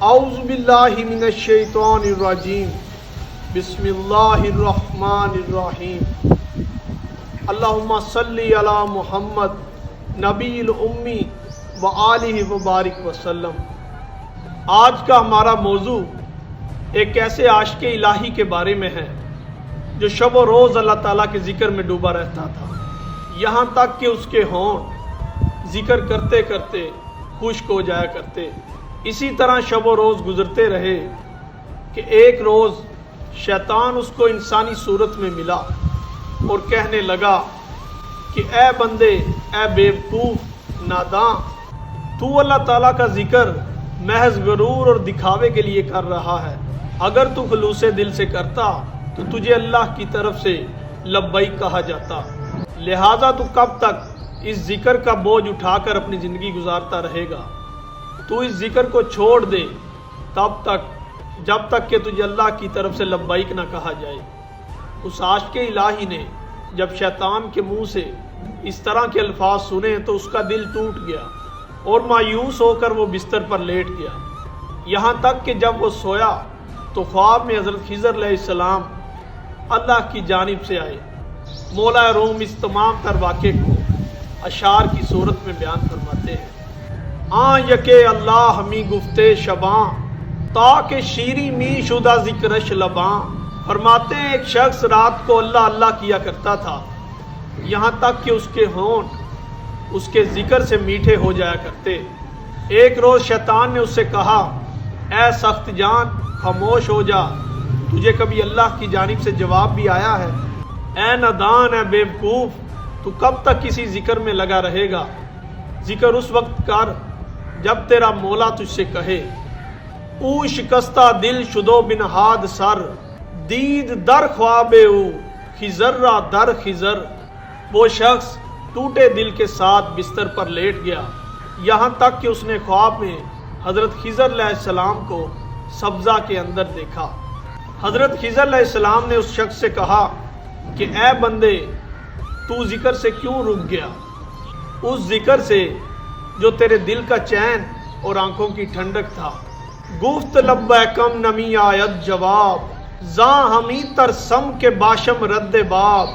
اعوذ باللہ من الشیطان الرجیم بسم اللہ الرحمن الرحیم اللہم صلی علی محمد نبی الامی وآلہ وبارک وسلم۔ آج کا ہمارا موضوع ایک ایسے عاشق الہی کے بارے میں ہے جو شب و روز اللہ تعالیٰ کے ذکر میں ڈوبا رہتا تھا، یہاں تک کہ اس کے ہونٹ ذکر کرتے کرتے خشک ہو جایا کرتے۔ اسی طرح شب و روز گزرتے رہے کہ ایک روز شیطان اس کو انسانی صورت میں ملا اور کہنے لگا کہ اے بندے، اے بیوقوف ناداں، تو اللہ تعالیٰ کا ذکر محض غرور اور دکھاوے کے لیے کر رہا ہے۔ اگر تو خلوص دل سے کرتا تو تجھے اللہ کی طرف سے لبیک کہا جاتا، لہٰذا تو کب تک اس ذکر کا بوجھ اٹھا کر اپنی زندگی گزارتا رہے گا؟ تو اس ذکر کو چھوڑ دے تب تک جب تک کہ تجھے اللہ کی طرف سے لبیک نہ کہا جائے۔ اس عاشق الہی نے جب شیطان کے منہ سے اس طرح کے الفاظ سنے تو اس کا دل ٹوٹ گیا اور مایوس ہو کر وہ بستر پر لیٹ گیا، یہاں تک کہ جب وہ سویا تو خواب میں حضرت خضر علیہ السلام اللہ کی جانب سے آئے۔ مولا روم اس تمام تر واقعے کو اشعار کی صورت میں بیان فرماتے ہیں۔ یکے اللہ ہمی گفتے شباں تاکہ شیری می شدہ ذکرش لباں۔ فرماتے ہیں ایک شخص رات کو اللہ اللہ کیا کرتا تھا، یہاں تک کہ اس کے ہونٹ اس کے ذکر سے میٹھے ہو جایا کرتے۔ ایک روز شیطان نے اس سے کہا، اے سخت جان خاموش ہو جا، تجھے کبھی اللہ کی جانب سے جواب بھی آیا ہے؟ اے نادان، اے بیوقوف، تو کب تک کسی ذکر میں لگا رہے گا؟ ذکر اس وقت کر جب تیرا مولا تجھ سے کہے۔ او شکستہ دل شدو بنہاد سر، دید در خواب او خضر را در خضر۔ وہ شخص ٹوٹے دل کے ساتھ بستر پر لیٹ گیا، یہاں تک کہ اس نے خواب میں حضرت خضر علیہ السلام کو سبزہ کے اندر دیکھا۔ حضرت خضر علیہ السلام نے اس شخص سے کہا کہ اے بندے، تو ذکر سے کیوں رک گیا؟ اس ذکر سے جو تیرے دل کا چین اور آنکھوں کی ٹھنڈک تھا۔ گفت لبیکم نمی آیت جواب، زاں ہمی ترسم کے باشم رد باب۔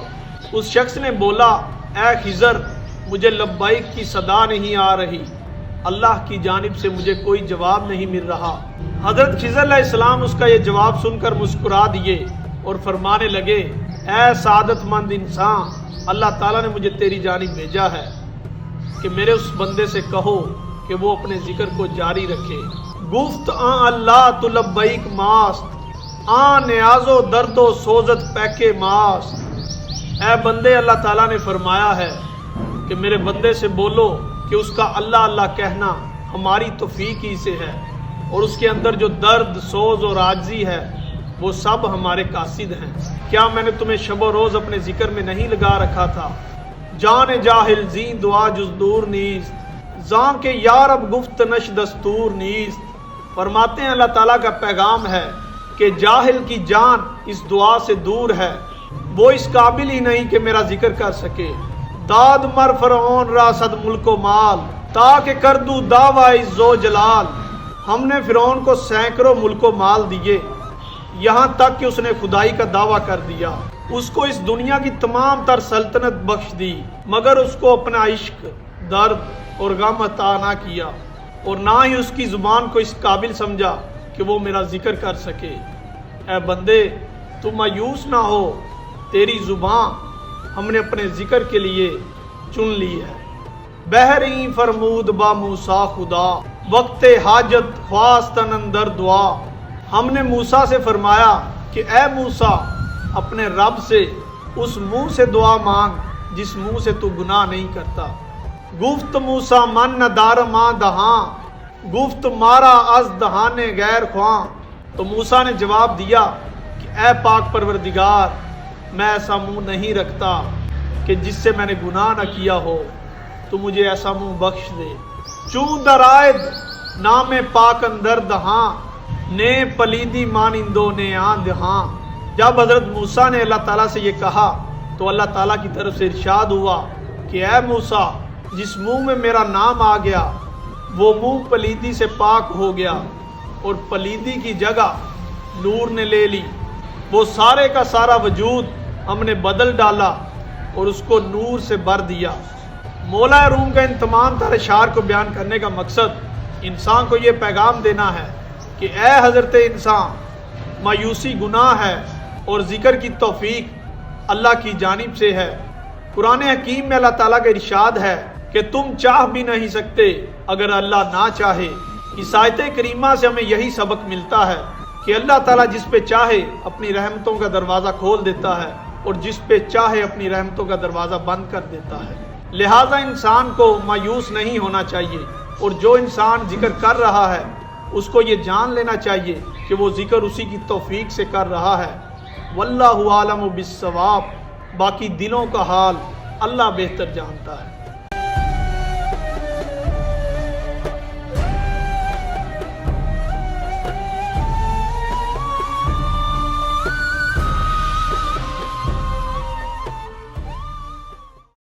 اس شخص نے بولا، اے خضر، مجھے لبیک کی صدا نہیں آ رہی، اللہ کی جانب سے مجھے کوئی جواب نہیں مل رہا۔ حضرت خضر علیہ السلام اس کا یہ جواب سن کر مسکرا دیے اور فرمانے لگے، اے سعادت مند انسان، اللہ تعالیٰ نے مجھے تیری جانب بھیجا ہے کہ میرے اس بندے سے کہو کہ وہ اپنے ذکر کو جاری رکھے۔ گفت اللہ تو لبیک ماست، نیاز و درد و سوزت پیکے ماست۔ اے بندے، اللہ تعالیٰ نے فرمایا ہے کہ میرے بندے سے بولو کہ اس کا اللہ اللہ کہنا ہماری توفیق ہی سے ہے، اور اس کے اندر جو درد، سوز اور عاجزی ہے وہ سب ہمارے قاصد ہیں۔ کیا میں نے تمہیں شب و روز اپنے ذکر میں نہیں لگا رکھا تھا؟ جان جاہل زین دعا جز دور نیست، زاں کے یارب گفت نش دستور نیست۔ فرماتے ہیں اللہ تعالیٰ کا پیغام ہے کہ جاہل کی جان اس دعا سے دور ہے، وہ اس قابل ہی نہیں کہ میرا ذکر کر سکے۔ داد مر فرعون را صد ملک و مال، تاکہ کردو دعوی عز و جلال۔ ہم نے فرعون کو سینکڑوں ملک و مال دیے، یہاں تک کہ اس نے خدائی کا دعویٰ کر دیا۔ اس کو اس دنیا کی تمام تر سلطنت بخش دی، مگر اس کو اپنا عشق، درد اور غم عطا نہ کیا، اور نہ ہی اس کی زبان کو اس قابل سمجھا کہ وہ میرا ذکر کر سکے۔ اے بندے، تو مایوس نہ ہو، تیری زبان ہم نے اپنے ذکر کے لیے چن لی ہے۔ بحریں فرمود با موسیٰ خدا، وقت حاجت خواستن اندر دعا۔ ہم نے موسیٰ سے فرمایا کہ اے موسیٰ، اپنے رب سے اس منہ سے دعا مانگ جس منہ سے تو گناہ نہیں کرتا۔ گفت موسیٰ من ندار ماں دہاں، گفت مارا از دہانے غیر خواں۔ تو موسیٰ نے جواب دیا کہ اے پاک پروردگار، میں ایسا منہ نہیں رکھتا کہ جس سے میں نے گناہ نہ کیا ہو، تو مجھے ایسا منہ بخش دے۔ چوں درائد نام پاک اندر دہاں، نے پلیدی مانندو نے آن دہاں۔ جب حضرت موسیٰ نے اللہ تعالیٰ سے یہ کہا تو اللہ تعالیٰ کی طرف سے ارشاد ہوا کہ اے موسیٰ، جس منہ میں میرا نام آ گیا وہ منہ پلیدی سے پاک ہو گیا، اور پلیدی کی جگہ نور نے لے لی، وہ سارے کا سارا وجود ہم نے بدل ڈالا اور اس کو نور سے بھر دیا۔ مولا روم کا ان تمام تر اشعار کو بیان کرنے کا مقصد انسان کو یہ پیغام دینا ہے کہ اے حضرت انسان، مایوسی گناہ ہے اور ذکر کی توفیق اللہ کی جانب سے ہے۔ قرآن حکیم میں اللہ تعالیٰ کا ارشاد ہے کہ تم چاہ بھی نہیں سکتے اگر اللہ نہ چاہے۔ اس آیت کریمہ سے ہمیں یہی سبق ملتا ہے کہ اللہ تعالیٰ جس پہ چاہے اپنی رحمتوں کا دروازہ کھول دیتا ہے اور جس پہ چاہے اپنی رحمتوں کا دروازہ بند کر دیتا ہے۔ لہٰذا انسان کو مایوس نہیں ہونا چاہیے، اور جو انسان ذکر کر رہا ہے اس کو یہ جان لینا چاہیے کہ وہ ذکر اسی کی توفیق سے کر رہا ہے۔ واللہ عالم بالصواب، باقی دلوں کا حال اللہ بہتر جانتا ہے۔